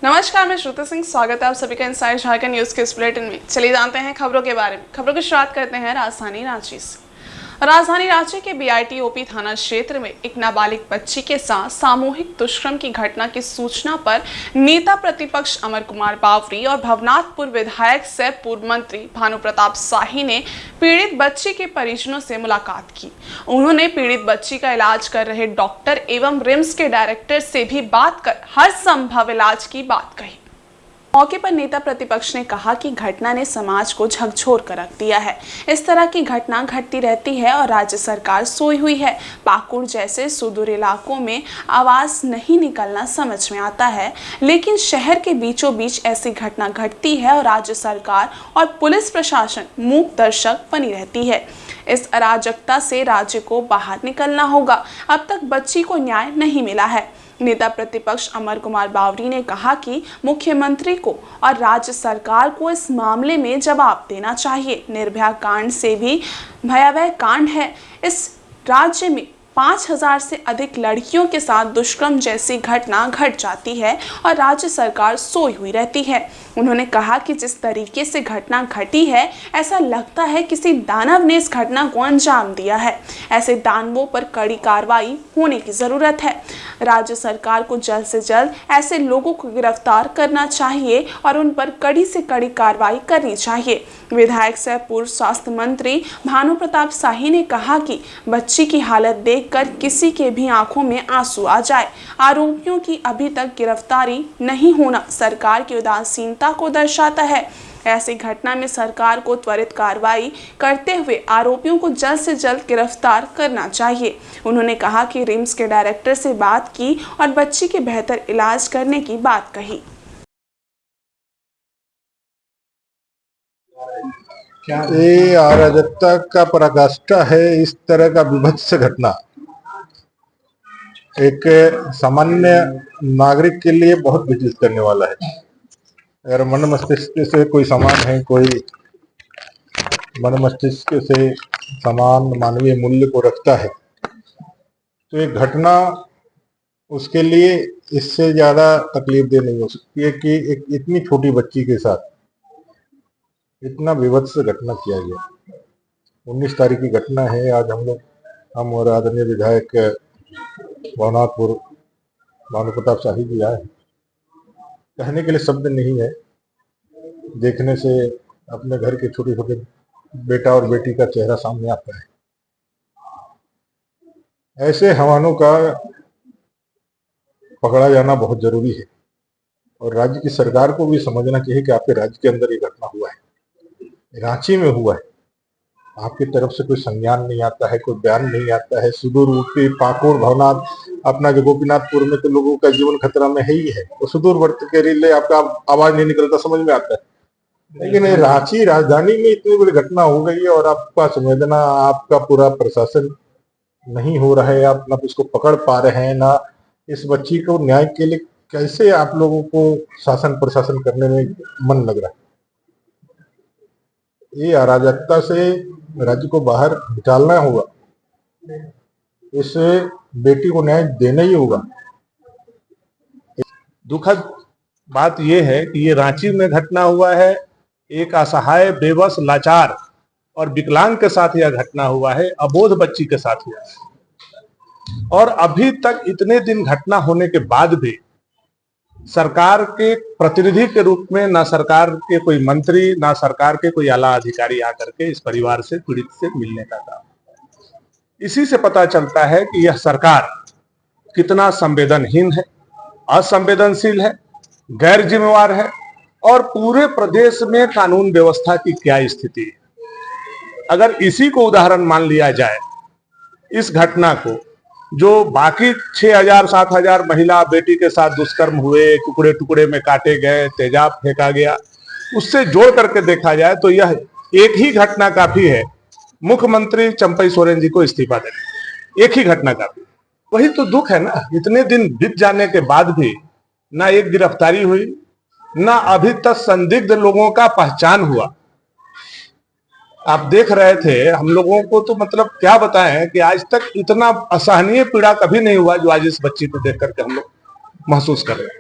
नमस्कार, मैं श्रुति सिंह। स्वागत है आप सभी का इनसाइड झारखंड न्यूज के इस बुलेटिन में। चलिए जानते हैं खबरों के बारे में। खबरों की शुरुआत करते हैं राजधानी रांची से। राजधानी रांची के बीआईटीओपी थाना क्षेत्र में एक नाबालिग बच्ची के साथ सामूहिक दुष्कर्म की घटना की सूचना पर नेता प्रतिपक्ष अमर कुमार बावरी और भवनाथपुर विधायक सह पूर्व मंत्री भानु प्रताप शाही ने पीड़ित बच्ची के परिजनों से मुलाकात की। उन्होंने पीड़ित बच्ची का इलाज कर रहे डॉक्टर एवं रिम्स के डायरेक्टर से भी बात कर हर संभव इलाज की बात कही। मौके पर नेता प्रतिपक्ष ने कहा कि घटना ने समाज को झकझोर कर रख दिया है। इस तरह की घटना घटती रहती है और राज्य सरकार सोई हुई है। पाकुड़ जैसे सुदूर इलाकों में आवाज नहीं निकलना समझ में आता है, लेकिन शहर के बीचों बीच ऐसी घटना घटती है और राज्य सरकार और पुलिस प्रशासन मूक दर्शक बनी रहती है। इस अराजकता से राज्य को बाहर निकलना होगा। अब तक बच्ची को न्याय नहीं मिला है। नेता प्रतिपक्ष अमर कुमार बावरी ने कहा कि मुख्यमंत्री को और राज्य सरकार को इस मामले में जवाब देना चाहिए। निर्भया कांड से भी भयावह कांड है। इस राज्य में 5000 से अधिक लड़कियों के साथ दुष्कर्म जैसी घटना घट जाती है और राज्य सरकार सोई हुई रहती है। उन्होंने कहा कि जिस तरीके से घटना घटी है, ऐसा लगता है किसी दानव ने इस घटना को अंजाम दिया है। ऐसे दानवों पर कड़ी कार्रवाई होने की जरूरत है। राज्य सरकार को जल्द से जल्द ऐसे लोगों को गिरफ्तार करना चाहिए और उन पर कड़ी से कड़ी कार्रवाई करनी चाहिए। विधायक सह पूर्व स्वास्थ्य मंत्री भानु प्रताप शाही ने कहा कि बच्ची की हालत देखकर किसी के भी आंखों में आंसू आ जाए। आरोपियों की अभी तक गिरफ्तारी नहीं होना सरकार की उदासीनता को दर्शाता है। ऐसी घटना में सरकार को त्वरित कार्रवाई करते हुए आरोपियों को जल्द से जल्द गिरफ्तार करना चाहिए। उन्होंने कहा कि रिम्स के डायरेक्टर से बात की और बच्ची के बेहतर इलाज करने की बात कही। ये अराजकता का पराकाष्ठा है। इस तरह का विभत्स घटना एक सामान्य नागरिक के लिए बहुत विचलित करने वाला है। अगर मन मस्तिष्क से कोई समान है, कोई मन मस्तिष्क से समान मानवीय मूल्य को रखता है, तो एक घटना उसके लिए इससे ज्यादा तकलीफ दे नहीं हो सकती है कि एक इतनी छोटी बच्ची के साथ इतना विभत्स घटना किया गया। 19 तारीख की घटना है। आज हम और आदरणीय विधायक भवनाथपुर भानु प्रताप शाही जी आए। कहने के लिए शब्द नहीं है। देखने से अपने घर के छोटे छोटे बेटा और बेटी का चेहरा सामने आता है। ऐसे हवानों का पकड़ा जाना बहुत जरूरी है और राज्य की सरकार को भी समझना चाहिए कि आपके राज्य के अंदर ये घटना हुआ है, रांची में हुआ है। आपकी तरफ से कोई संज्ञान नहीं आता है, कोई बयान नहीं आता है। सुदूर ऊटी पाकुड़ भवनाथ अपना जो गोपीनाथपुर में तो लोगों का जीवन खतरा में है ही है। तो सुदूरवर्ती के रिले आपका आवाज नहीं निकलता, समझ में आता है। लेकिन रांची राजधानी में इतनी बड़ी घटना हो गई है और आपका संवेदना, आपका पूरा प्रशासन नहीं हो रहा है। आप ना इसको पकड़ पा रहे हैं, ना इस बच्ची को न्याय के लिए कैसे आप लोगों को शासन प्रशासन करने में मन लग रहा है। ये अराजकता से राज्य को बाहर निकालना होगा। इस बेटी को न्याय देना ही होगा। दुखद बात यह है कि ये रांची में घटना हुआ है। एक असहाय, बेबस, लाचार और विकलांग के साथ यह घटना हुआ है, अबोध बच्ची के साथ हुआ है। और अभी तक इतने दिन घटना होने के बाद भी सरकार के प्रतिनिधि के रूप में ना सरकार के कोई मंत्री, ना सरकार के कोई आला अधिकारी आकर के इस परिवार से, पीड़ित से मिलने का काम। इसी से पता चलता है कि यह सरकार कितना संवेदनहीन है, असंवेदनशील है, गैर जिम्मेवार है और पूरे प्रदेश में कानून व्यवस्था की क्या स्थिति है। अगर इसी को उदाहरण मान लिया जाए, इस घटना को जो बाकी 6000 7000 महिला बेटी के साथ दुष्कर्म हुए, टुकड़े टुकड़े में काटे गए, तेजाब फेंका गया, उससे जोड़ करके देखा जाए तो यह एक ही घटना काफी है मुख्यमंत्री चंपई सोरेन जी को इस्तीफा देने। एक ही घटना काफी। वही तो दुख है ना। इतने दिन बीत जाने के बाद भी ना एक गिरफ्तारी हुई, ना अभी तक संदिग्ध लोगों का पहचान हुआ। आप देख रहे थे, हम लोगों को तो मतलब क्या बताएं कि आज तक इतना असहनीय पीड़ा कभी नहीं हुआ जो आज इस बच्ची को देख करके हम लोग महसूस कर रहे हैं।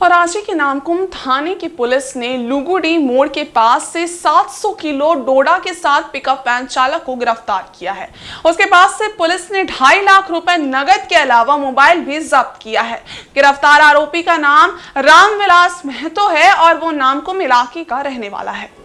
और रांची के नामकुम थाने की पुलिस ने लुगुडी मोड़ के पास से 700 किलो डोडा के साथ पिकअप वैन चालक को गिरफ्तार किया है। उसके पास से पुलिस ने 2.5 लाख रुपए नगद के अलावा मोबाइल भी जब्त किया है। गिरफ्तार आरोपी का नाम रामविलास महतो है और वो नामकुम इलाके का रहने वाला है।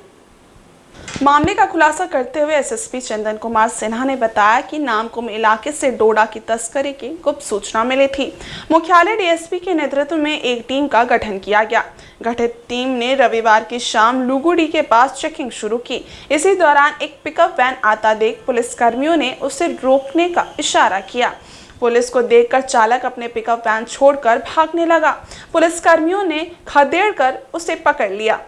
मामले का खुलासा करते हुए एसएसपी चंदन कुमार सिन्हा ने बताया कि नामकुम इलाके से डोडा की तस्करी की गुप्त सूचना मिली थी। मुख्यालय डीएसपी के नेतृत्व में एक टीम का गठन किया गया। गठित टीम ने रविवार की शाम लुगुडी के पास चेकिंग शुरू की। इसी दौरान एक पिकअप वैन आता देख पुलिस कर्मियों ने उसे रोकने का इशारा किया। पुलिस को देखकर चालक अपने पिकअप वैन छोड़कर भागने लगा। पुलिस कर्मियों ने खदेड़कर उसे पकड़ लिया।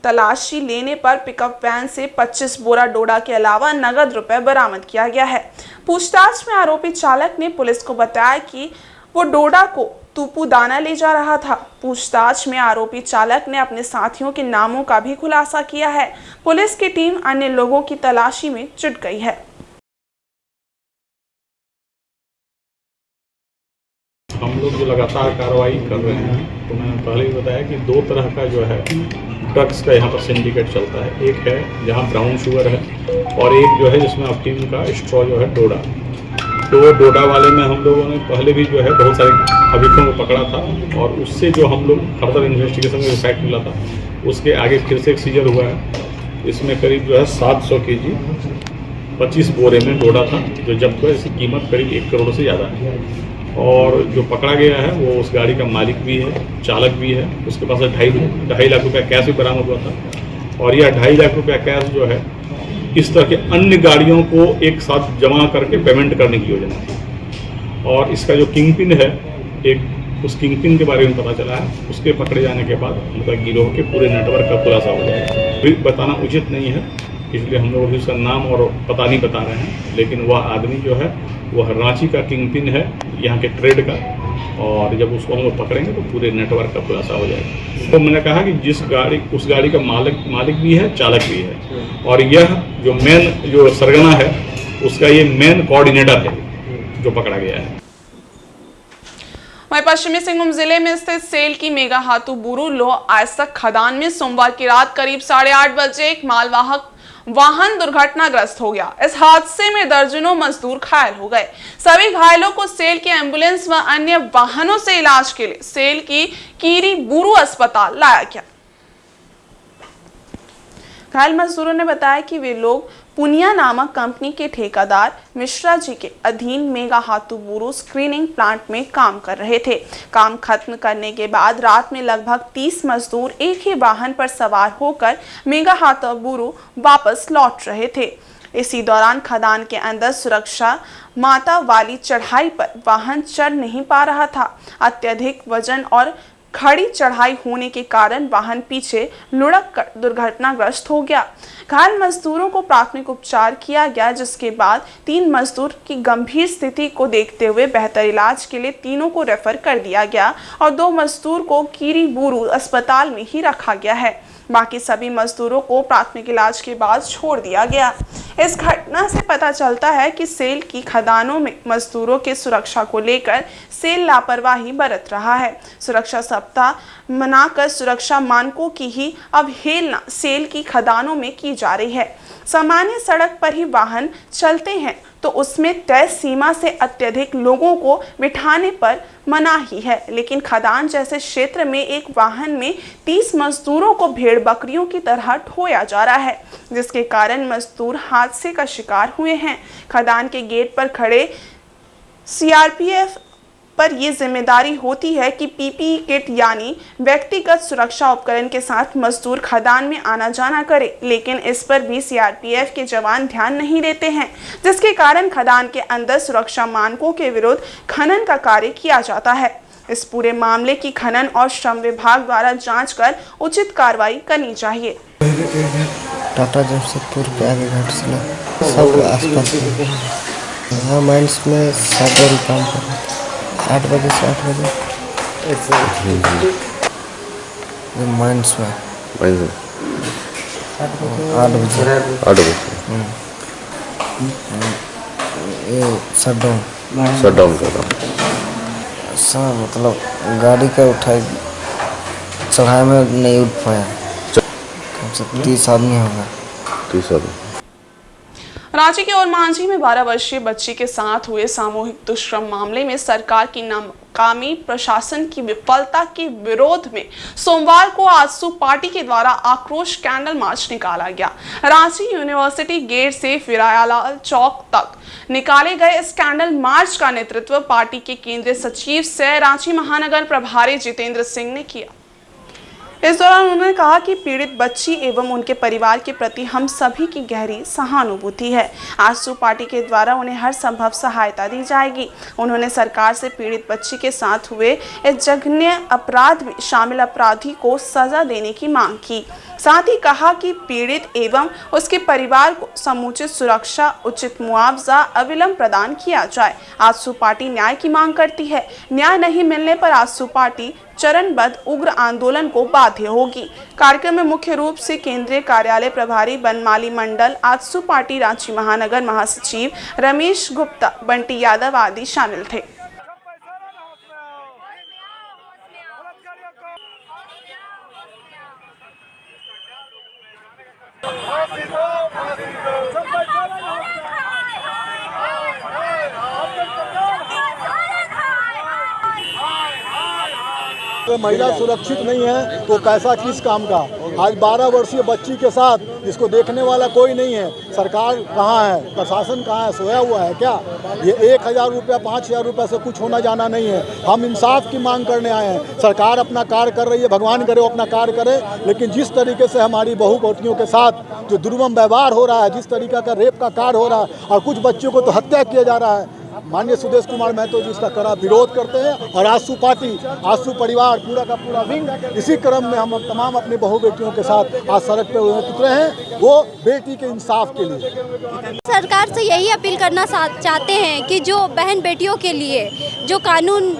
तलाशी लेने पर पिकअप वैन से 25 बोरा डोडा के अलावा नगद रुपए बरामद किया गया है। पूछताछ में आरोपी चालक ने पुलिस को बताया कि वो डोडा को तूपू दाना ले जा रहा था। पूछताछ में आरोपी चालक ने अपने साथियों के नामों का भी खुलासा किया है। पुलिस की टीम अन्य लोगों की तलाशी में जुट गई है। हम लोग जो लगातार कार्रवाई कर रहे हैं, तो मैंने पहले ही बताया कि 2 तरह का जो है ड्रग्स का यहाँ पर सिंडिकेट चलता है। एक है जहाँ ब्राउन शुगर है और एक जो है जिसमें अफीम का स्ट्रॉ जो है डोडा। तो डोडा वाले में हम लोगों ने पहले भी जो है बहुत सारे अभियुक्तों को पकड़ा था और उससे जो हम लोग फर्दर इन्वेस्टिगेशन में फैक्ट मिला था, उसके आगे फिर से एक सीजर हुआ है। इसमें करीब जो है 700 केजी 25 बोरे में डोडा था, जो जब्त हुआ। इसकी कीमत करीब 1 करोड़ से ज़्यादा है। और जो पकड़ा गया है वो उस गाड़ी का मालिक भी है, चालक भी है। उसके पास 2.5 लाख रुपया कैश भी बरामद हुआ था। और यह 2.5 लाख रुपया कैश जो है इस तरह के अन्य गाड़ियों को एक साथ जमा करके पेमेंट करने की योजना थी। और इसका जो किंगपिन है, एक उस किंगपिन के बारे में पता चला है। उसके पकड़े जाने के बाद मतलब गिरोह के पूरे नेटवर्क का खुलासा हो जाएगा। बताना उचित नहीं है, इसलिए हम लोग अभी उसका नाम और पता नहीं बता रहे हैं। लेकिन वह आदमी जो है वह रांची का किंगपिन है, यहाँ के ट्रेड का। और जब उसको हम लोग पकड़ेंगे तो पूरे नेटवर्क का खुलासा हो जाएगा। तो मैंने कहा कि उस गाड़ी का मालिक भी है, चालक भी है। और यह जो मेन जो सरगना है उसका ये मेन कोऑर्डिनेटर है जो पकड़ा गया है। वहीं पश्चिमी सिंहभूम जिले में स्थित सेल की मेगा हाथू बुरू लो आयसक खदान में सोमवार की रात करीब 8:30 बजे एक मालवाहक वाहन दुर्घटनाग्रस्त हो गया। इस हादसे में दर्जनों मजदूर घायल हो गए। सभी घायलों को सेल के एम्बुलेंस व अन्य वाहनों से इलाज के लिए सेल की कीरी बुरू अस्पताल लाया गया। घायल मजदूरों ने बताया कि वे लोग पुनिया नामक कंपनी के ठेकेदार मिश्रा जी के अधीन मेगा हाथू बुरू स्क्रीनिंग प्लांट में काम कर रहे थे। काम खत्म करने के बाद रात में लगभग 30 मजदूर एक ही वाहन पर सवार होकर मेगा हाथू बुरू वापस लौट रहे थे। इसी दौरान खदान के अंदर सुरक्षा माता वाली चढ़ाई पर वाहन चढ़ नहीं पा रहा था। अत्यधिक वजन और खड़ी चढ़ाई होने के कारण वाहन पीछे लुढ़क कर दुर्घटनाग्रस्त हो गया। घायल मजदूरों को प्राथमिक उपचार किया गया, जिसके बाद 3 मजदूर की गंभीर स्थिति को देखते हुए बेहतर इलाज के लिए तीनों को रेफर कर दिया गया और 2 मजदूर को कीरी बुरू अस्पताल में ही रखा गया है। बाकी सभी मजदूरों को प्राथमिक इलाज के बाद छोड़ दिया गया। इस घटना से पता चलता है कि सेल की खदानों में मजदूरों के सुरक्षा को लेकर सेल लापरवाही बरत रहा है। सुरक्षा सप्ताह मनाकर सुरक्षा मानकों की ही अवहेलना सेल की खदानों में की जा रही है। सामान्य सड़क पर ही वाहन चलते हैं तो उसमें तय सीमा से अत्यधिक लोगों को बिठाने पर मनाही है, लेकिन खदान जैसे क्षेत्र में एक वाहन में 30 मजदूरों को भेड़ बकरियों की तरह ढोया जा रहा है, जिसके कारण मजदूर हादसे का शिकार हुए हैं। खदान के गेट पर खड़े सीआरपीएफ पर ये जिम्मेदारी होती है कि पीपीई किट यानी व्यक्तिगत सुरक्षा उपकरण के साथ मजदूर खदान में आना जाना करे, लेकिन इस पर भी सीआरपीएफ के जवान ध्यान नहीं देते हैं, जिसके कारण खदान के अंदर सुरक्षा मानकों के विरुद्ध खनन का कार्य किया जाता है। इस पूरे मामले की खनन और श्रम विभाग द्वारा जांच कर उचित कार्रवाई करनी चाहिए। टाटा जमशेदपुर के आगे घाटशिला सब आसपास माइंस में सागर काम कर रहे थे 8 बजे से 8 बजे माइंस में 8 बजे ये शट डाउन कर रहा हूँ। मतलब गाड़ी का उठाई चढ़ाई में नहीं उठ पाया। कम से कम 30 आदमी होगा। 30 आदमी। रांची के ओरमांझी में 12 वर्षीय बच्ची के साथ हुए सामूहिक दुष्कर्म मामले में सरकार की नाकामी, प्रशासन की विफलता के विरोध में सोमवार को आजसू पार्टी के द्वारा आक्रोश कैंडल मार्च निकाला गया। रांची यूनिवर्सिटी गेट से फिरायालाल चौक तक निकाले गए इस कैंडल मार्च का नेतृत्व पार्टी के केंद्रीय सचिव सह रांची महानगर प्रभारी जितेंद्र सिंह ने किया। इस दौरान उन्होंने कहा कि पीड़ित बच्ची एवं उनके परिवार के प्रति हम सभी की गहरी सहानुभूति है। आजसू पार्टी के द्वारा उन्हें हर संभव सहायता दी जाएगी। उन्होंने सरकार से पीड़ित बच्ची के साथ हुए इस जघन्य अपराध में शामिल अपराधी को सजा देने की मांग की। साथ ही कहा कि पीड़ित एवं उसके परिवार को समुचित सुरक्षा, उचित मुआवजा अविलंब प्रदान किया जाए। आजसू पार्टी न्याय की मांग करती है। न्याय नहीं मिलने पर आजसू पार्टी चरणबद्ध उग्र आंदोलन को बाध्य होगी। कार्यक्रम में मुख्य रूप से केंद्रीय कार्यालय प्रभारी बनमाली मंडल, आजसू पार्टी रांची महानगर महासचिव रमेश गुप्ता, बंटी यादव आदि शामिल थे। तो महिला सुरक्षित नहीं है तो पैसा किस काम का। आज 12 वर्षीय बच्ची के साथ जिसको देखने वाला कोई नहीं है। सरकार कहाँ है, प्रशासन कहाँ है, सोया हुआ है क्या? ये 1000 रुपया 5000 रुपया से कुछ होना जाना नहीं है। हम इंसाफ की मांग करने आए हैं। सरकार अपना कार्य कर रही है, भगवान करे वो अपना कार्य करे, लेकिन जिस तरीके से हमारी बहू बेटियों के साथ जो दुर्गम व्यवहार हो रहा है, जिस तरीके का रेप का कार्य हो रहा है और कुछ बच्चों को तो हत्या किया जा रहा है, माननीय सुदेश कुमार महतो जी इसका कड़ा विरोध करते हैं। और आजसू पार्टी, आजसू परिवार, पूरा का पूरा विंग इसी क्रम में हम तमाम अपनी बहू बेटियों के साथ आज सड़क पे उतरे हैं, वो बेटी के इंसाफ के लिए। सरकार से यही अपील करना चाहते हैं कि जो बहन बेटियों के लिए जो कानून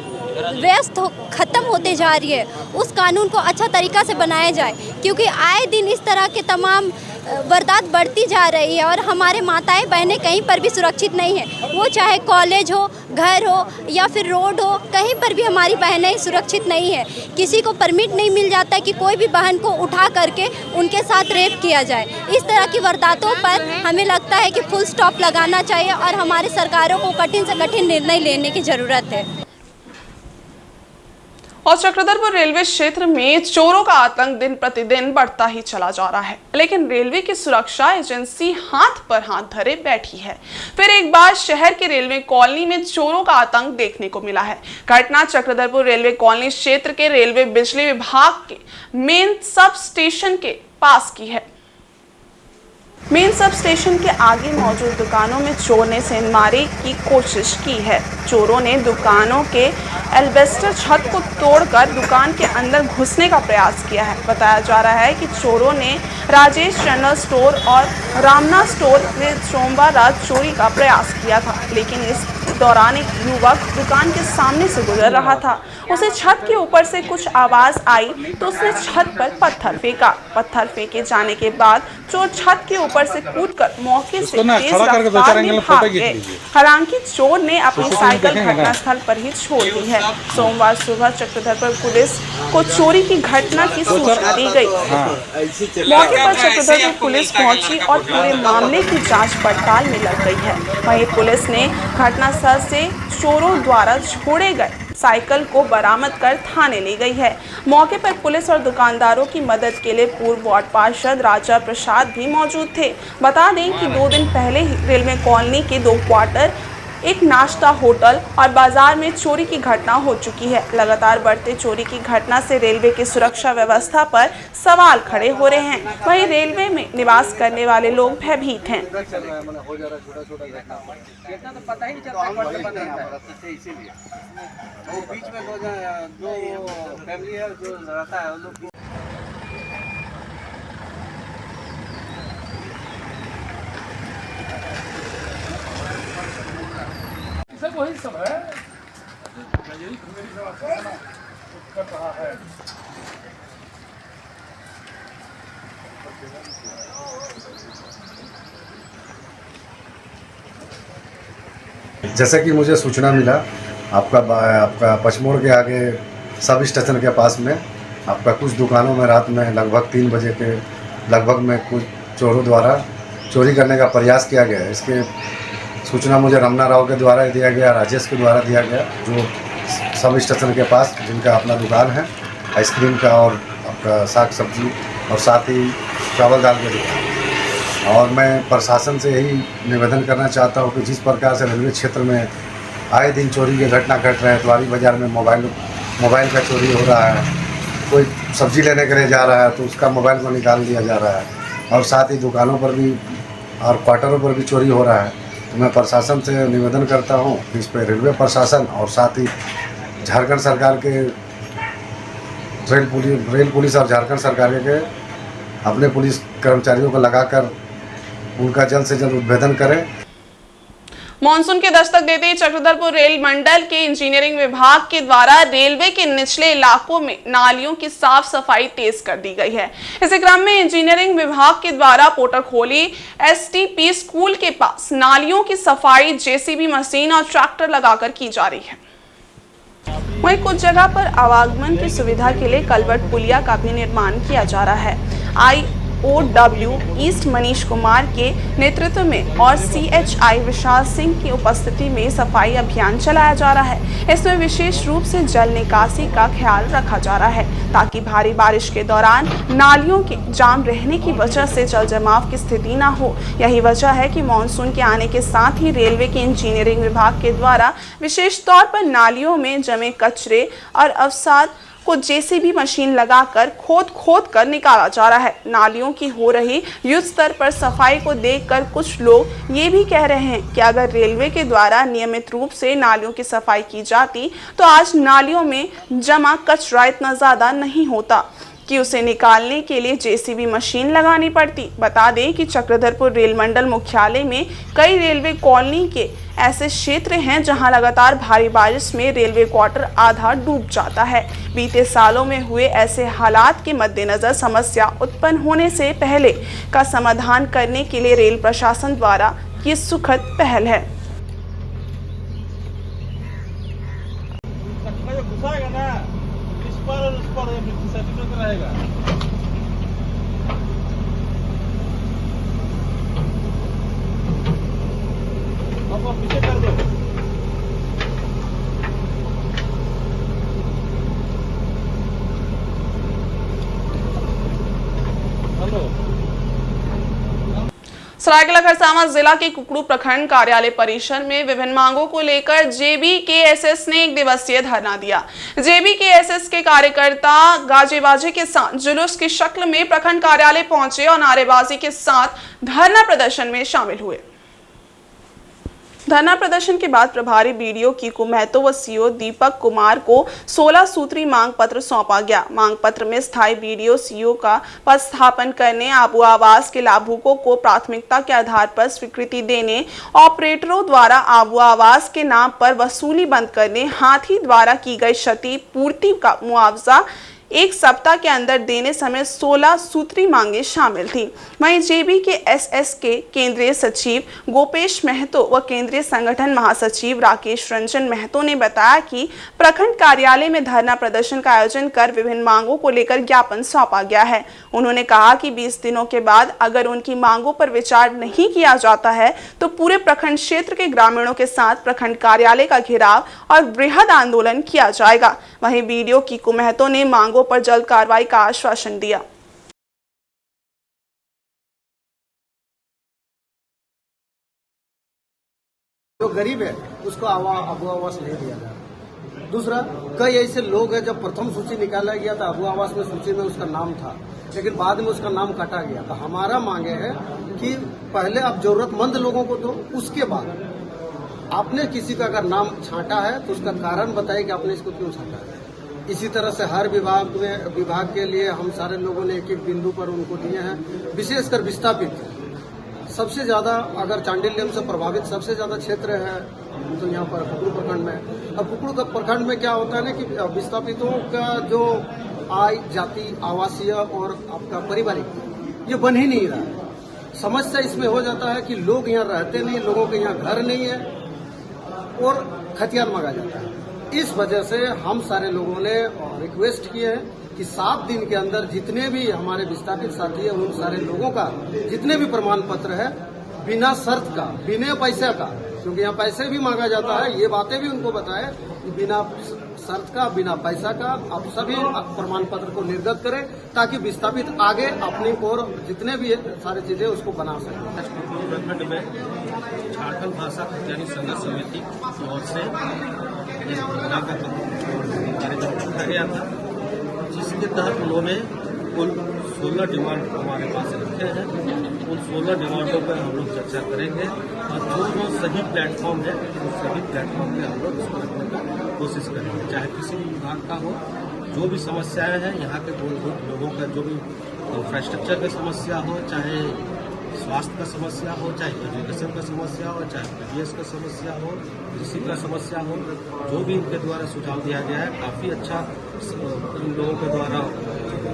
व्यस्त खत्म होते जा रही है, उस कानून को अच्छा तरीका से बनाया जाए, क्योंकि आए दिन इस तरह के तमाम वारदात बढ़ती जा रही है और हमारे माताएं बहनें कहीं पर भी सुरक्षित नहीं हैं। वो चाहे कॉलेज हो, घर हो या फिर रोड हो, कहीं पर भी हमारी बहनें सुरक्षित नहीं है। किसी को परमिट नहीं मिल जाता कि कोई भी बहन को उठा करके उनके साथ रेप किया जाए। इस तरह की वारदातों पर हमें लगता है कि फुल स्टॉप लगाना चाहिए और हमारी सरकारों को कठिन से कठिन निर्णय लेने की ज़रूरत है। और चक्रधरपुर रेलवे क्षेत्र में चोरों का आतंक दिन प्रतिदिन बढ़ता ही चला जा रहा है, लेकिन रेलवे की सुरक्षा एजेंसी हाथ पर हाथ धरे बैठी है। फिर एक बार शहर के रेलवे कॉलोनी में चोरों का आतंक देखने को मिला है। घटना चक्रधरपुर रेलवे कॉलोनी क्षेत्र के रेलवे बिजली विभाग के मेन सब स्टेशन के पास की है। मेन सब स्टेशन के आगे मौजूद दुकानों में चोर ने सेंधमारी की कोशिश की है। चोरों ने दुकानों के एल्बेस्टर छत को तोड़कर दुकान के अंदर घुसने का प्रयास किया है। बताया जा रहा है कि चोरों ने राजेश जनरल स्टोर और रामना स्टोर में सोमवार रात चोरी का प्रयास किया था, लेकिन इस दौरान एक युवक दुकान के सामने से गुजर रहा था। उसे छत के ऊपर से कुछ आवाज आई तो उसने छत पर पत्थर फेंका। पत्थर फेंके जाने के बाद चोर छत के ऊपर से कूदकर मौके से तेज रफ्तार में भाग गए। हालांकि चोर ने अपनी साइकिल घटनास्थल पर ही छोड़ दी है। सोमवार सुबह चक्रधरपुर पुलिस को चोरी की घटना की सूचना दी गई। मौके पर चक्रधरपुर पुलिस पहुंची और पूरे मामले की जांच पड़ताल में लग गई है। वहीं पुलिस ने घटनास्थल से चोरों द्वारा छोड़े गए साइकिल को बरामद कर थाने ले गई है। मौके पर पुलिस और दुकानदारों की मदद के लिए पूर्व वार्ड पार्षद राजा प्रसाद भी मौजूद थे। बता दें कि 2 दिन पहले ही रेलवे कॉलोनी के 2 क्वार्टर, एक नाश्ता होटल और बाजार में चोरी की घटना हो चुकी है। लगातार बढ़ते चोरी की घटना से रेलवे की सुरक्षा व्यवस्था पर सवाल खड़े हो रहे हैं। वहीं रेलवे में निवास करने वाले लोग भयभीत हैं। वही सब है, यही कर रहा है। जैसा कि मुझे सूचना मिला, आपका पचमोड़ के आगे सब स्टेशन के पास में आपका कुछ दुकानों में रात में लगभग 3 बजे के लगभग में कुछ चोरों द्वारा चोरी करने का प्रयास किया गया है। इसके सूचना मुझे रमना राव के द्वारा दिया गया, राजेश के द्वारा दिया गया, जो सब स्टेशन के पास जिनका अपना दुकान है आइसक्रीम का और आपका साग सब्जी और साथ ही चावल दाल की दुकान। और मैं प्रशासन से यही निवेदन करना चाहता हूँ कि जिस प्रकार से रेलवे क्षेत्र में आए दिन चोरी की घटना घट रहे हैं, इतवारी बाज़ार में मोबाइल का चोरी हो रहा है, कोई सब्जी लेने के लिए जा रहा है तो उसका मोबाइल को निकाल दिया जा रहा है, और साथ ही दुकानों पर भी और क्वार्टरों पर भी चोरी हो रहा है। तो मैं प्रशासन से निवेदन करता हूँ कि इस पर रेलवे प्रशासन और साथ ही झारखंड सरकार के रेल पुलिस और झारखंड सरकार के अपने पुलिस कर्मचारियों को लगाकर उनका जल्द से जल्द उद्भेदन करें। मानसून के दस्तक देते ही चक्रधरपुर रेल मंडल के इंजीनियरिंग विभाग के द्वारा रेलवे के निचले इलाकों में नालियों की साफ सफाई तेज कर दी गई है। इसी क्रम में इंजीनियरिंग विभाग के द्वारा पोटरखोली एसटीपी स्कूल के पास नालियों की सफाई जेसीबी मशीन और ट्रैक्टर लगाकर की जा रही है। वहीं कुछ जगह पर आवागमन की सुविधा के लिए कलवर्ट पुलिया का भी निर्माण किया जा रहा है। IOW ईस्ट मनीष कुमार के नेतृत्व में और CHI विशाल सिंह की उपस्थिति में सफाई अभियान चलाया जा रहा है। इसमें विशेष रूप से जल निकासी का ख्याल रखा जा रहा है ताकि भारी बारिश के दौरान नालियों के जाम रहने की वजह से जल जमाव की स्थिति न हो। यही वजह है कि मानसून के आने के साथ ही रेलवे के इंजीनियरिंग विभाग के द्वारा विशेष तौर पर नालियों में जमे कचरे और अवसाद को जेसीबी मशीन लगाकर खोद कर निकाला जा रहा है। नालियों की हो रही युद्ध स्तर पर सफाई को देखकर कुछ लोग ये भी कह रहे हैं कि अगर रेलवे के द्वारा नियमित रूप से नालियों की सफाई की जाती तो आज नालियों में जमा कचरा इतना ज्यादा नहीं होता कि उसे निकालने के लिए जेसीबी मशीन लगानी पड़ती। बता दें कि चक्रधरपुर रेल मंडल मुख्यालय में कई रेलवे कॉलोनी के ऐसे क्षेत्र हैं जहां लगातार भारी बारिश में रेलवे क्वार्टर आधा डूब जाता है। बीते सालों में हुए ऐसे हालात के मद्देनजर समस्या उत्पन्न होने से पहले का समाधान करने के लिए रेल प्रशासन द्वारा ये सुखद पहल है। पीछे कर दो। सरायकेला खरसावां जिला के कुकड़ू प्रखंड कार्यालय परिसर में विभिन्न मांगों को लेकर JBKSS ने 1 दिवसीय धरना दिया। JBKSS के कार्यकर्ता गाजे बाजे के साथ जुलूस की शक्ल में प्रखंड कार्यालय पहुंचे और नारेबाजी के साथ धरना प्रदर्शन में शामिल हुए। धरना प्रदर्शन के बाद प्रभारी BDO कीकू महतो व CO दीपक कुमार को 16 सूत्री मांग पत्र सौंपा गया। मांग पत्र में स्थायी BDO CO का पद स्थापन करने, आबू आवास के लाभुकों को प्राथमिकता के आधार पर स्वीकृति देने, ऑपरेटरों द्वारा आबू आवास के नाम पर वसूली बंद करने, हाथी द्वारा की गई क्षति पूर्ति का मुआवजा 1 सप्ताह के अंदर देने समेत 16 सूत्री मांगे शामिल थी। वहीं JBKSS के केंद्रीय सचिव गोपेश महतो व केंद्रीय संगठन महासचिव राकेश रंजन महतो ने बताया कि प्रखंड कार्यालय में धरना प्रदर्शन का आयोजन कर विभिन्न मांगों को लेकर ज्ञापन सौंपा गया है। उन्होंने कहा कि 20 दिनों के बाद अगर उनकी मांगों पर विचार नहीं किया जाता है तो पूरे प्रखंड क्षेत्र के ग्रामीणों के साथ प्रखंड कार्यालय का घेराव और बृहद आंदोलन किया जाएगा। वहीं BDO कीकू महतो ने मांगों पर जल्द कार्रवाई का आश्वासन दिया। जो गरीब है उसको आबू आवास नहीं दिया जा रहा। दूसरा, कई ऐसे लोग हैं, जब प्रथम सूची निकाला गया था आबू आवास में सूची में उसका नाम था, लेकिन बाद में उसका नाम काटा गया। तो हमारा मांगे है कि पहले आप जरूरतमंद लोगों को दो, उसके बाद आपने किसी का अगर नाम छांटा है तो उसका कारण बताइए कि आपने इसको क्यों छांटा है। इसी तरह से हर विभाग के लिए हम सारे लोगों ने एक बिंदु पर उनको दिए हैं। विशेषकर विस्थापित सबसे ज्यादा, अगर चांडिल्यम से प्रभावित सबसे ज्यादा क्षेत्र है तो यहाँ पर कुकड़ू प्रखंड में। अब कुकड़ू प्रखंड में क्या होता है ना कि विस्थापितों का जो आय, जाति, आवासीय और आपका पारिवारिक ये बन ही नहीं रहा है। समस्या इसमें हो जाता है कि लोग यहाँ रहते नहीं, लोगों के यहाँ घर नहीं है और खतियान मांगा जाता है। इस वजह से हम सारे लोगों ने रिक्वेस्ट किए हैं कि 7 दिन के अंदर जितने भी हमारे विस्थापित साथी हैं उन सारे लोगों का जितने भी प्रमाण पत्र है बिना शर्त का, बिना पैसे का, क्योंकि यहाँ पैसे भी मांगा जाता है, ये बातें भी उनको बताएं कि बिना शर्त का, बिना पैसा का आप सभी प्रमाण पत्र को निर्गत करें ताकि विस्थापित आगे अपनी और जितने भी सारी चीजें उसको बना सकें। में झारखंड भाषा खतियानी संघर्ष समिति की ओर से कार्यक्रम रखा गया था, जिसके तहत उन्होंने कुल 16 डिमांड हमारे पास रखे हैं। उन 16 डिमांडों पर हम लोग चर्चा करेंगे और जो सही प्लेटफॉर्म है उस सही प्लेटफॉर्म पे हम लोग उसको रखने की कोशिश करेंगे, चाहे किसी भी विभाग का हो। जो भी समस्याएं हैं यहाँ के मूलभूत लोगों का, जो भी इंफ्रास्ट्रक्चर की समस्या हो, चाहे स्वास्थ्य का समस्या हो, चाहे एजुकेशन का समस्या हो, चाहे पीडीएस का समस्या हो, कृषि का समस्या हो, जो भी इनके द्वारा सुझाव दिया गया है काफ़ी अच्छा इन लोगों के द्वारा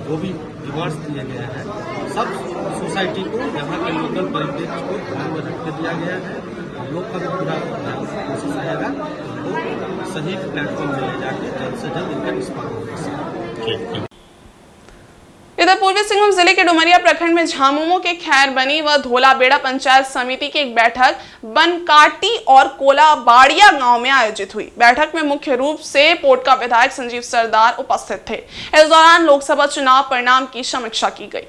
जो भी डिमांड्स दिए गए हैं सब सोसाइटी को, यहाँ के लोकल परिप्रेक्ष्य को ध्यान में रख के दिया गया है। हम लोग का भी पूरा कोशिश रहेगा तो सही प्लेटफॉर्म में ले जाके जल्द से जल्द इनका निष्पादन हो सके। इधर पूर्वी सिंहभूम जिले के डुमरिया प्रखंड में झामुमो के खैरबनी व धोलाबेड़ा पंचायत समिति की एक बैठक बनकाटी और कोलाबाड़िया गांव में आयोजित हुई। बैठक में मुख्य रूप से पोटका विधायक संजीव सरदार उपस्थित थे। इस दौरान लोकसभा चुनाव परिणाम की समीक्षा की गई।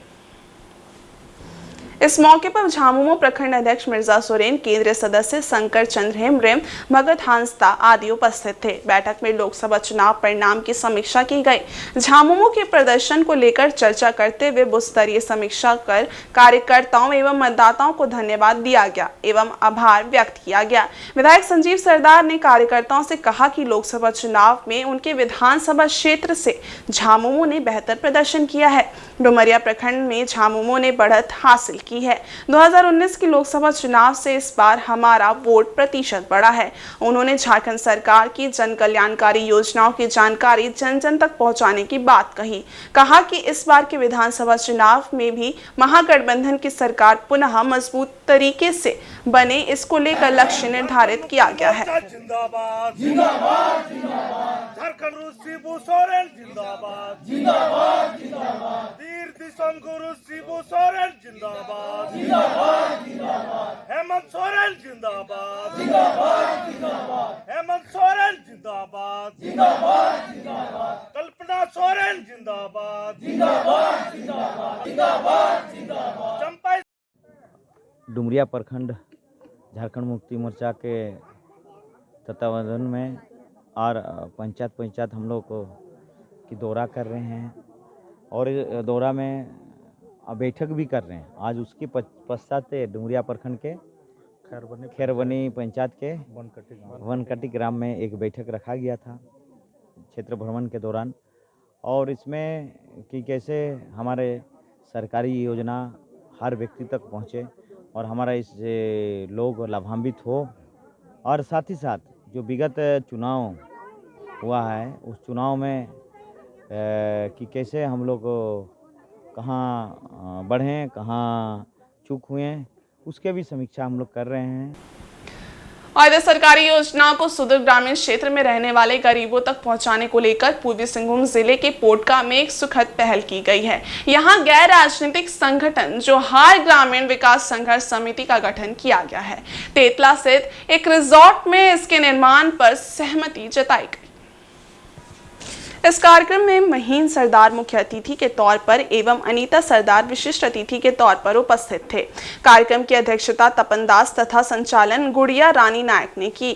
इस मौके पर झामुमो प्रखंड अध्यक्ष मिर्जा सोरेन, केंद्रीय सदस्य शंकर चंद्र हेमब्रेम, भगत हांसदा आदि उपस्थित थे। बैठक में लोकसभा चुनाव परिणाम की समीक्षा की गई। झामुमो के प्रदर्शन को लेकर चर्चा करते हुए बूथ स्तरीय समीक्षा कर कार्यकर्ताओं एवं मतदाताओं को धन्यवाद दिया गया एवं आभार व्यक्त किया गया। विधायक संजीव सरदार ने कार्यकर्ताओं से कहा कि लोकसभा चुनाव में उनके विधानसभा क्षेत्र से झामुमो ने बेहतर प्रदर्शन किया है। डुमरिया प्रखंड में झामुमो ने बढ़त हासिल की है। 2019 की लोकसभा चुनाव से इस बार हमारा वोट प्रतिशत बढ़ा है। उन्होंने झारखंड सरकार की जन कल्याणकारी योजनाओं की जानकारी जन जन तक पहुंचाने की बात कही। कहा कि इस बार के विधानसभा चुनाव में भी महागठबंधन की सरकार पुनः मजबूत तरीके से बने, इसको लेकर लक्ष्य निर्धारित किया गया है। जिंदाबाद जिंदाबाद जिंदाबाद झारखंड शिबू सोरेन जिंदाबाद जिंदाबाद जिंदाबाद वीर दिसंग गुरु शिबू सोरेन जिंदाबाद जिंदाबाद जिंदाबाद हेमंत सोरेन जिंदाबाद जिंदाबाद जिंदाबाद हेमंत सोरेन जिंदाबाद जिंदाबाद जिंदाबाद कल्पना सोरेन जिंदाबाद जिंदाबाद जिंदाबाद जिंदाबाद जिंदाबाद चंपा। डुमरिया प्रखंड झारखंड मुक्ति मोर्चा के तत्वावधान में और पंचायत हम लोग की दौरा कर रहे हैं और दौरा में बैठक भी कर रहे हैं। आज उसके पश्चात डुमरिया प्रखंड के खैरबनी पंचायत के वनकटी ग्राम में एक बैठक रखा गया था क्षेत्र भ्रमण के दौरान, और इसमें कि कैसे हमारे सरकारी योजना हर व्यक्ति तक पहुँचे और हमारा इस लोग लाभान्वित हो, और साथ ही साथ जो विगत चुनाव हुआ है उस चुनाव में कि कैसे हम लोग कहाँ बढ़ें, कहाँ चूक हुए, उसके भी समीक्षा हम लोग कर रहे हैं। और सरकारी योजनाओं को सुदूर ग्रामीण क्षेत्र में रहने वाले गरीबों तक पहुंचाने को लेकर पूर्वी सिंहभूम जिले के पोटका में एक सुखद पहल की गई है। यहां गैर राजनीतिक संगठन जोहार ग्रामीण विकास संघर्ष समिति का गठन किया गया है। तेतला स्थित एक रिजॉर्ट में इसके निर्माण पर सहमति जताई गई। इस कार्यक्रम में महीन सरदार मुख्य अतिथि के तौर पर एवं अनीता सरदार विशिष्ट अतिथि के तौर पर उपस्थित थे। कार्यक्रम की अध्यक्षता तपन दास तथा संचालन गुड़िया रानी नायक ने की।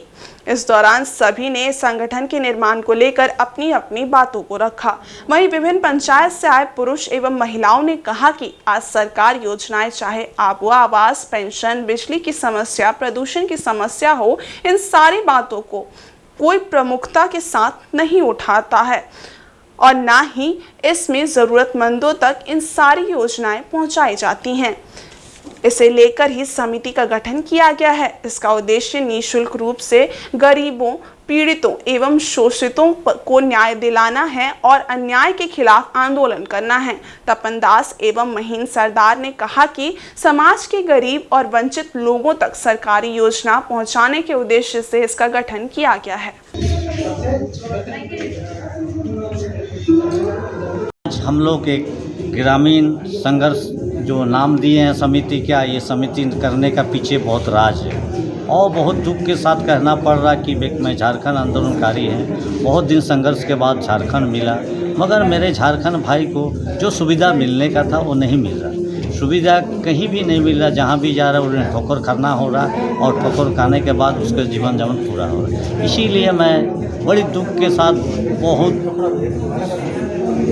इस दौरान सभी ने संगठन के निर्माण को लेकर अपनी अपनी बातों को रखा। वहीं विभिन्न पंचायत से आए पुरुष एवं महिलाओं ने कहा कि आज सरकार योजनाएं चाहे आबुआ आवास, पेंशन, बिजली की समस्या, प्रदूषण की समस्या हो, इन सारी बातों को कोई प्रमुखता के साथ नहीं उठाता है और ना ही इसमें ज़रूरतमंदों तक इन सारी योजनाएं पहुंचाई जाती हैं। इसे लेकर ही समिति का गठन किया गया है। इसका उद्देश्य निःशुल्क रूप से गरीबों, पीड़ितों एवं शोषितों को न्याय दिलाना है और अन्याय के खिलाफ आंदोलन करना है। तपन दास एवं महीन सरदार ने कहा कि समाज के गरीब और वंचित लोगों तक सरकारी योजना पहुंचाने के उद्देश्य से इसका गठन किया गया है। हम लोग एक ग्रामीण संघर्ष जो नाम दिए हैं समिति का, ये समिति करने का पीछे बहुत राज है और बहुत दुख के साथ कहना पड़ रहा कि मैं झारखंड आंदोलनकारी हैं। बहुत दिन संघर्ष के बाद झारखंड मिला, मगर मेरे झारखंड भाई को जो सुविधा मिलने का था वो नहीं मिल रहा। सुविधा कहीं भी नहीं मिल रहा, जहाँ भी जा रहा है उन्हें ठोकर खाना हो रहा और ठोकर खाने के बाद उसका जीवन जापन पूरा हो रहा। इसीलिए मैं बड़ी दुख के साथ, बहुत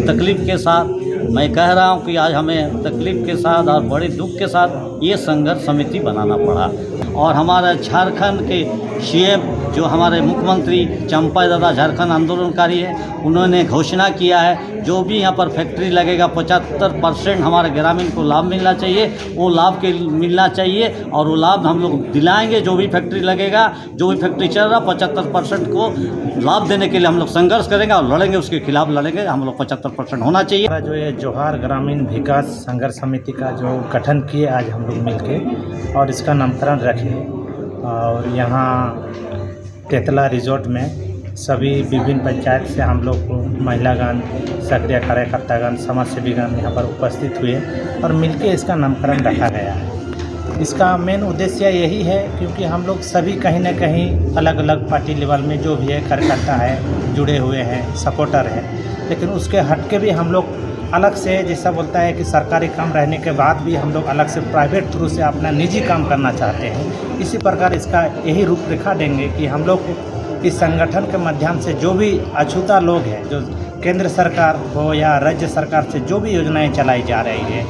तकलीफ़ के साथ मैं कह रहा हूँ कि आज हमें तकलीफ़ के साथ और बड़े दुख के साथ ये संघर्ष समिति बनाना पड़ा। और हमारा झारखंड के सीएम जो हमारे मुख्यमंत्री चंपा दादा झारखंड आंदोलनकारी है, उन्होंने घोषणा किया है जो भी यहाँ पर फैक्ट्री लगेगा 75% हमारे ग्रामीण को लाभ मिलना चाहिए, वो लाभ के मिलना चाहिए और वो लाभ हम लोग दिलाएंगे। जो भी फैक्ट्री लगेगा, जो भी फैक्ट्री चल रहा 75% को लाभ देने के लिए हम लोग संघर्ष करेंगे और लड़ेंगे, उसके खिलाफ लड़ेंगे। हम लोग 75% होना चाहिए। जो ये जोहार ग्रामीण विकास संघर्ष समिति का जो गठन किए आज हम लोग मिलके और इसका नामकरण रखे और यहाँ तेतला रिजॉर्ट में सभी विभिन्न पंचायत से हम लोग महिलागण, सक्रिय कार्यकर्तागण, समाजसेवीगण यहाँ पर उपस्थित हुए और मिलके इसका नामकरण रखा गया है। इसका मेन उद्देश्य यही है क्योंकि हम लोग सभी कहीं ना कहीं अलग अलग पार्टी लेवल में जो भी है कार्यकर्ता है, जुड़े हुए हैं, सपोर्टर हैं, लेकिन उसके हट के भी हम लोग अलग से, जैसा बोलता है कि सरकारी काम रहने के बाद भी हम लोग अलग से प्राइवेट थ्रू से अपना निजी काम करना चाहते हैं। इसी प्रकार इसका यही रूपरेखा देंगे कि हम लोग इस संगठन के माध्यम से जो भी अछूता लोग हैं, जो केंद्र सरकार हो या राज्य सरकार से जो भी योजनाएं चलाई जा रही है,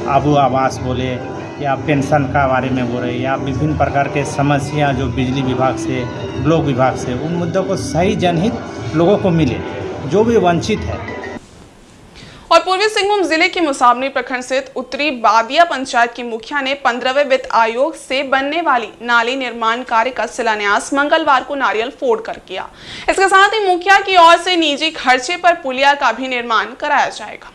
आबू आवास बोले या पेंशन का बारे में बोले या विभिन्न प्रकार के समस्या जो बिजली विभाग से, ब्लॉक विभाग से, उन मुद्दों को सही जनहित लोगों को मिले जो भी वंचित है। और पूर्वी सिंहभूम जिले के मुसाबनी प्रखंड स्थित उत्तरी बादिया पंचायत की मुखिया ने 15वें वित्त आयोग से बनने वाली नाली निर्माण कार्य का शिलान्यास मंगलवार को नारियल फोड़कर किया। इसके साथ ही मुखिया की ओर से निजी खर्चे पर पुलिया का भी निर्माण कराया जाएगा।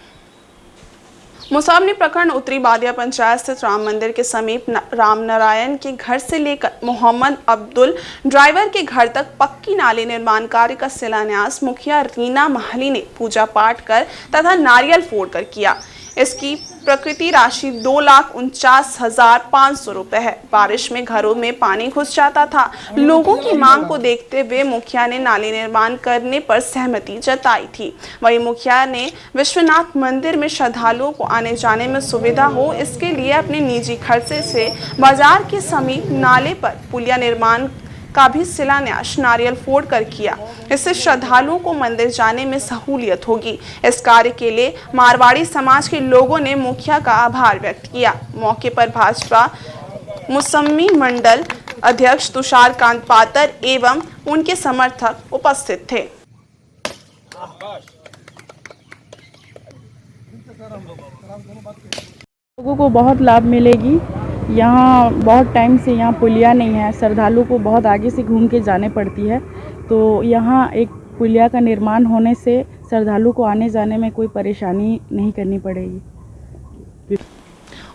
मुसाबनी प्रखंड उत्तरी बादिया पंचायत स्थित राम मंदिर के समीप रामनारायण के घर से लेकर मोहम्मद अब्दुल ड्राइवर के घर तक पक्की नाली निर्माण कार्य का शिलान्यास मुखिया रीना महली ने पूजा पाठ कर तथा नारियल फोड़कर किया। इसकी प्रकृति राशि 2,49,500 रुपए है। बारिश में घरों में पानी घुस जाता था। लोगों की मांग को देखते हुए मुखिया ने नाली निर्माण करने पर सहमति जताई थी। वहीं मुखिया ने विश्वनाथ मंदिर में श्रद्धालुओं को आने जाने में सुविधा हो, इसके लिए अपने निजी खर्चे से बाजार के समीप नाले पर पुलिया निर्माण का भी शिलान्यास नारियल फोड़ कर किया। इससे श्रद्धालुओं को मंदिर जाने में सहूलियत होगी। इस कार्य के लिए मारवाड़ी समाज के लोगों ने मुखिया का आभार व्यक्त किया। मौके पर भाजपा मुसम्मी मंडल अध्यक्ष तुषार कांत पातर एवं उनके समर्थक उपस्थित थे। लोगों को बहुत लाभ मिलेगी। यहाँ बहुत टाइम से यहाँ पुलिया नहीं है, श्रद्धालु को बहुत आगे से घूम के जाने पड़ती है, तो यहाँ एक पुलिया का निर्माण होने से श्रद्धालु को आने जाने में कोई परेशानी नहीं करनी पड़ेगी।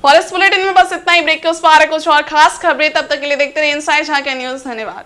और इस बुलेटिन में बस इतना ही। ब्रेक के उस पार कुछ और खास खबरें, तब तक के लिए देखते रहिए इनसाइड झारखंड न्यूज़। धन्यवाद।